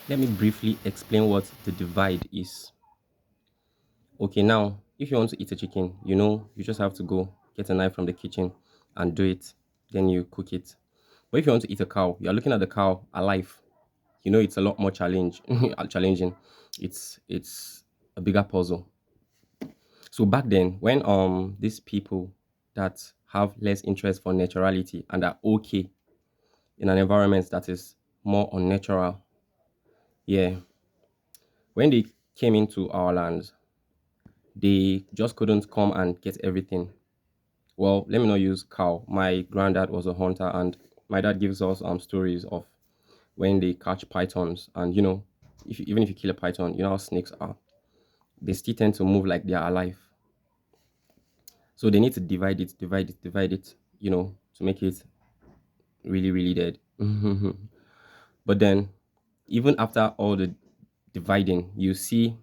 Let me briefly explain what the divide is. Okay, now, if you want to eat a chicken, you just have to go get a knife from the kitchen and do it. Then you cook it. But if you want to eat a cow, you're looking at the cow alive. It's a lot more challenging. It's a bigger puzzle. So back then, when these people that have less interest for naturality and are okay in an environment that is more unnatural, yeah, when they came into our lands, they just couldn't come and get everything. Well, let me not use cow. My granddad was a hunter, and my dad gives us stories of when they catch pythons. And even if you kill a python, you know how snakes are. They still tend to move like they are alive. So they need to divide it, to make it really, really dead. But then, even after all the dividing, you see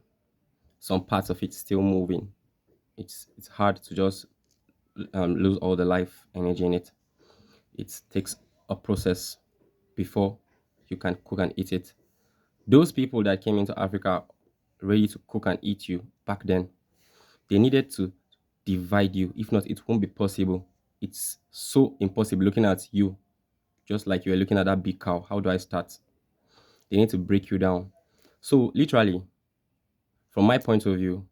some parts of it still moving. It's hard to just lose all the life energy in it. It takes a process before you can cook and eat it. Those people that came into Africa ready to cook and eat you back then, they needed to divide you. If not, it won't be possible. It's so impossible looking at you, just like you were looking at that big cow. How do I start? They need to break you down. So literally, from my point of view,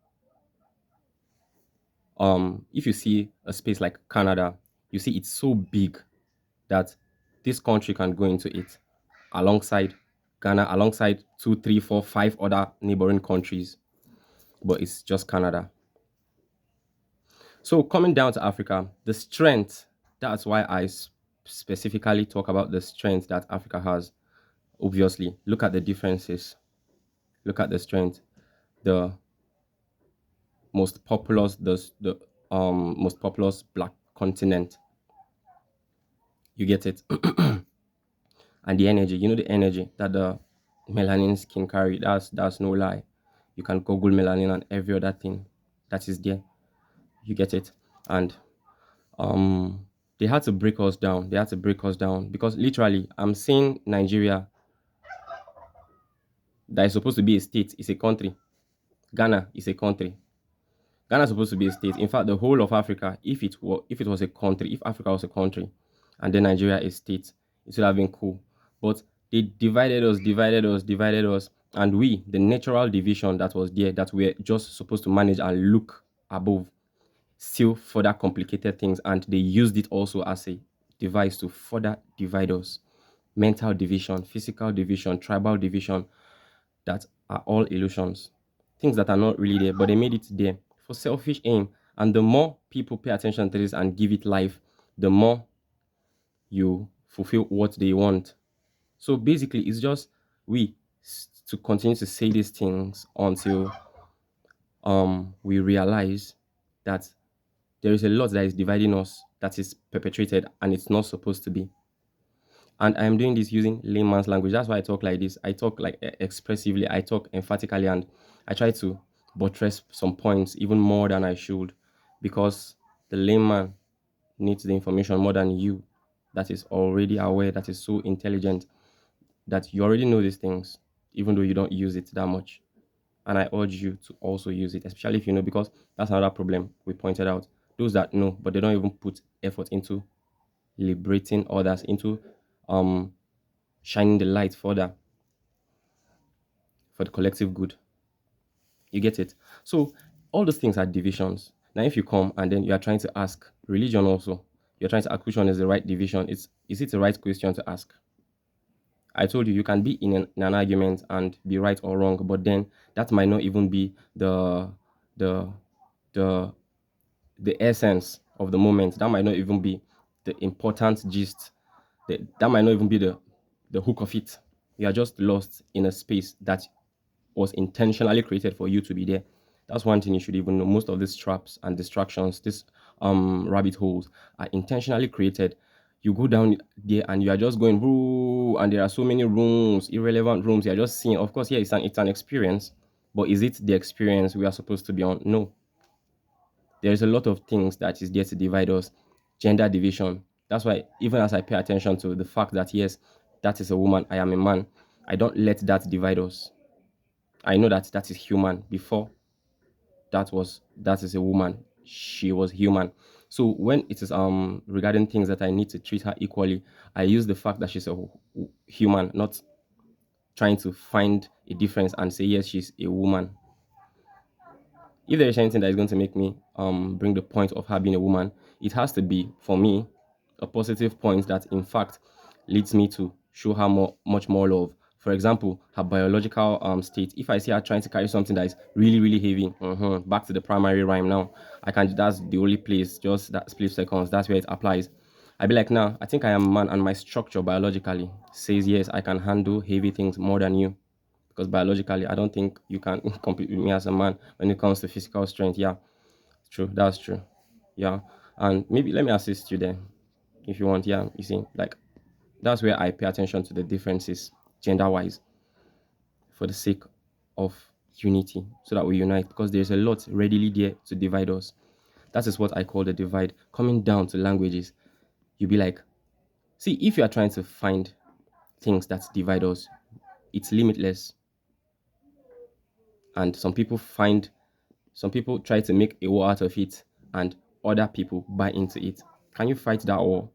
if you see a space like Canada, you see it's so big that this country can go into it alongside Ghana, alongside two, three, four, five other neighboring countries, but it's just Canada. So coming down to Africa, the strength, that's why I specifically talk about the strength that Africa has. Obviously, look at the differences. Look at the strength. The most populous, the most populous black continent. You get it? And the energy, the energy that the melanin skin carry. That's no lie. You can Google melanin and every other thing that is there. You get it? And they had to break us down. They had to break us down because literally, I'm seeing Nigeria that is supposed to be a state is a country. Ghana is a country. Ghana is supposed to be a state. In fact, the whole of Africa, if it was a country, if Africa was a country, and then Nigeria is state, it would have been cool. But they divided us, and we, the natural division that was there, that we're just supposed to manage and look above, still further complicated things, and they used it also as a device to further divide us. Mental division, physical division, tribal division, that are all illusions. Things that are not really there, but they made it there for selfish aim. And the more people pay attention to this and give it life, the more you fulfill what they want. So basically, it's just we to continue to say these things until we realize that there is a lot that is dividing us that is perpetrated and it's not supposed to be. And I am doing this using layman's language. That's why I talk like this. I talk like expressively. I talk emphatically, and I try to buttress some points even more than I should, because the layman needs the information more than you, that is already aware, that is so intelligent, that you already know these things, even though you don't use it that much. And I urge you to also use it, especially if you know, because that's another problem we pointed out. Those that know, but they don't even put effort into liberating others, into um shining the light further for the collective good. You get it? So all those things are divisions. Now, if you come and then you are trying to ask religion also, you're trying to ask which one is the right division. Is it the right question to ask? I told you can be in an argument and be right or wrong, but then that might not even be the the the essence of the moment. That might not even be the important gist. That might not even be the hook of it. You are just lost in a space that was intentionally created for you to be there. That's one thing you should even know. Most of these traps and distractions, these rabbit holes, are intentionally created. You go down there and you are just going, "Woo," and there are so many rooms, irrelevant rooms. You're just seeing. Of course, yeah, it's an experience, but is it the experience we are supposed to be on? No. There is a lot of things that is there to divide us. Gender division. That's why even as I pay attention to the fact that yes, that is a woman, I am a man, I don't let that divide us. I know that that is human. Before that is a woman, she was human. So when it is regarding things that I need to treat her equally, I use the fact that she's a human, not trying to find a difference and say yes, she's a woman. If there is anything that is going to make me bring the point of her being a woman, it has to be for me a positive point that in fact leads me to show her much more love. For example, her biological state. If I see her trying to carry something that is really heavy, back to the primary rhyme now. I can. That's the only place. Just that split seconds. That's where it applies. I'd be like, nah, I think I am a man, and my structure biologically says yes, I can handle heavy things more than you, because biologically, I don't think you can compete with me as a man when it comes to physical strength. Yeah, true. That's true. Yeah, and maybe let me assist you there if you want. Yeah, you see, like that's where I pay attention to the differences gender wise for the sake of unity, so that we unite, because there's a lot readily there to divide us. That is what I call the divide. Coming down to languages, you'll be like, see, if you are trying to find things that divide us, it's limitless. And some people try to make a war out of it, and other people buy into it. Can you fight that war?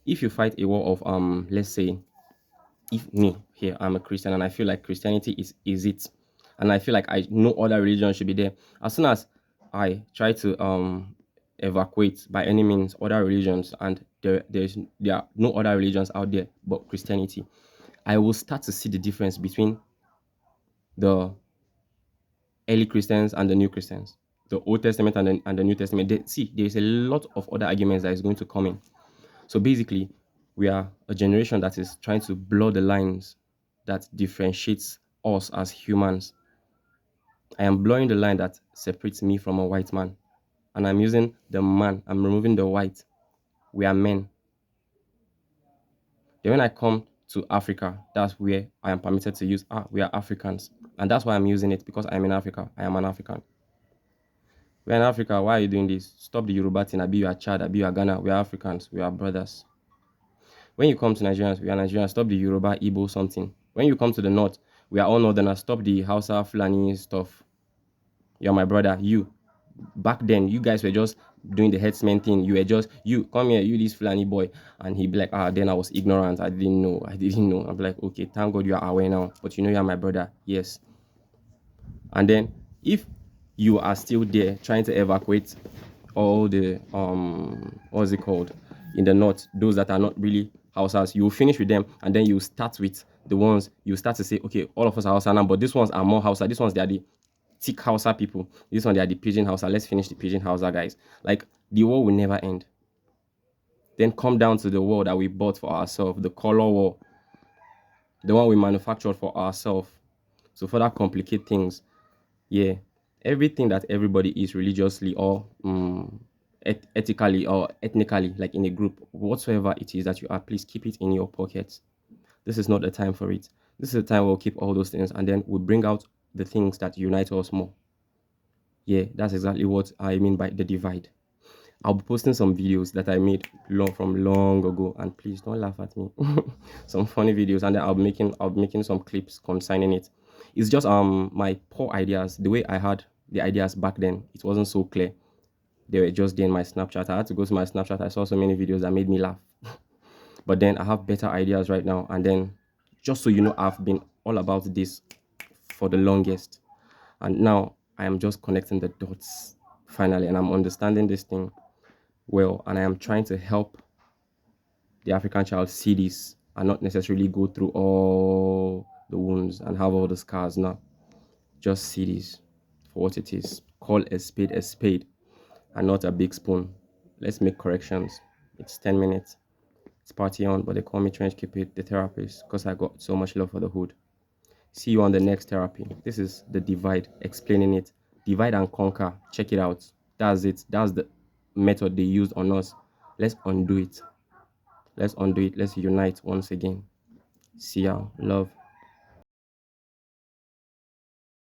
If you fight a war of let's say, if me here, I'm a Christian and I feel like Christianity is it, and I feel like I no other religion should be there. As soon as I try to evacuate by any means other religions, and there are no other religions out there but Christianity, I will start to see the difference between the early Christians and the new Christians, the Old Testament and the New Testament. See, there's a lot of other arguments that is going to come in. So basically, we are a generation that is trying to blur the lines that differentiates us as humans. I am blurring the line that separates me from a white man, and I'm using the man, I'm removing the white. We are men. Then when I come to Africa, that's where I am permitted to use, we are Africans. And that's why I'm using it, because I'm in Africa. I am an African. We're in Africa. Why are you doing this? Stop the Yoruba thing. I be your Chad. I be your Ghana. We are Africans. We are brothers. When you come to Nigerians, we are Nigerians. Stop the Yoruba, Igbo, something. When you come to the north, we are all northerners. Stop the Hausa, Fulani stuff. You're my brother. You. Back then, you guys were just doing the headsman thing. You were just, you, come here, you this Fulani boy. And he'd be like, then I was ignorant. I didn't know. I'd be like, okay, thank God you are aware now. But you know you're my brother. Yes. And then if you are still there trying to evacuate all the what's it called in the north, those that are not really Hausas, you will finish with them, and then you start with the ones, you start to say, okay, all of us are Hausa now, but these ones are more Hausa. These ones, they are the thick Hausa people. This one, they are the Pigeon Hausa. Let's finish the Pigeon Hausa guys. Like, the war will never end. Then come down to the war that we bought for ourselves, the color war, the one we manufactured for ourselves. So further complicate things, yeah, everything that everybody is religiously or ethically or ethnically, like in a group, whatsoever it is that you are, please keep it in your pockets. This is not the time for it. This is the time we'll keep all those things, and then we'll bring out the things that unite us more. Yeah, that's exactly what I mean by the divide. I'll be posting some videos that I made from long ago, and please don't laugh at me. Some funny videos, and then I'll be making some clips concerning it. It's just my poor ideas. The way I had the ideas back then, it wasn't so clear. They were just there in my Snapchat. I had to go to my Snapchat. I saw so many videos that made me laugh. But then I have better ideas right now. And then, just so you know, I've been all about this for the longest. And now I am just connecting the dots finally, and I'm understanding this thing well. And I am trying to help the African child see this and not necessarily go through all the wounds and have all the scars. Now, just see this for what it is. Call a spade and not a big spoon. Let's make corrections. It's 10 minutes. It's party on, but they call me Trench Cupid, the therapist, because I got so much love for the hood. See you on the next therapy. This is the divide, explaining it. Divide and conquer. Check it out. That's it. That's the method they used on us. Let's undo it. Let's undo it. Let's unite once again. See ya. Love.